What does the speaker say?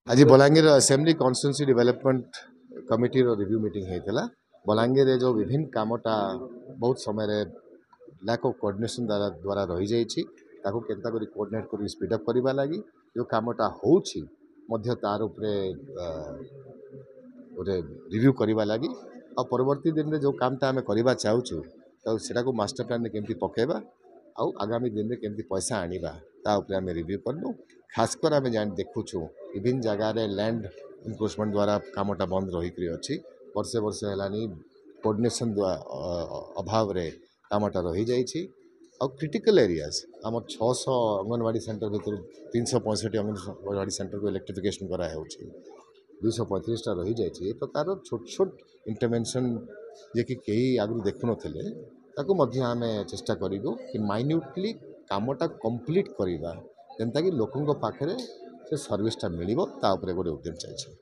आज Balangir assembly constituency development committee review meeting होता बलांगीर जो विभिन्न कामटा बहुत समय लैक ऑफ कोऑर्डिनेशन द्वारा रही जाइए केनता करी कोऑर्डिनेट कर स्पीडअप करने लगी जो कामटा होची मध्य तार उपरे गोटे रिव्यू करने लगी आ परवर्ती दिन में जो कामटा आम करवा चाहूँ तो सेटा को मास्टर प्लान केमती पकेबा आउ आगामी दिन में केमती पैसा आनिबा ता उपरे आम रिव्यू करनु खासकर आम जान देखुचु विभिन्न जगार लैंड इनक्रोचमेंट द्वारा कामटा बंद रही अच्छी वर्षे वर्षे है कोऑर्डिनेशन अभाव रे कामटा रही जाइए आ क्रिटिकल एरियाज आम 600 अंगनवाड़ी सेंटर भर 365 अंगनवाड़ी सेंटर को इलेक्ट्रिफिकेशन कराऊ 235 रही जाइए ये प्रकार छोट छोट इंटरवेंशन जे कि कई आगु देखु नथिले ताकू मध्य आम चेष्टा करूँ कि माइन्यूटली कामटा कंप्लीट करवा जेनता कि लोकों पाखे से सर्विसटा मिल गोटे उद्यम चाहिए।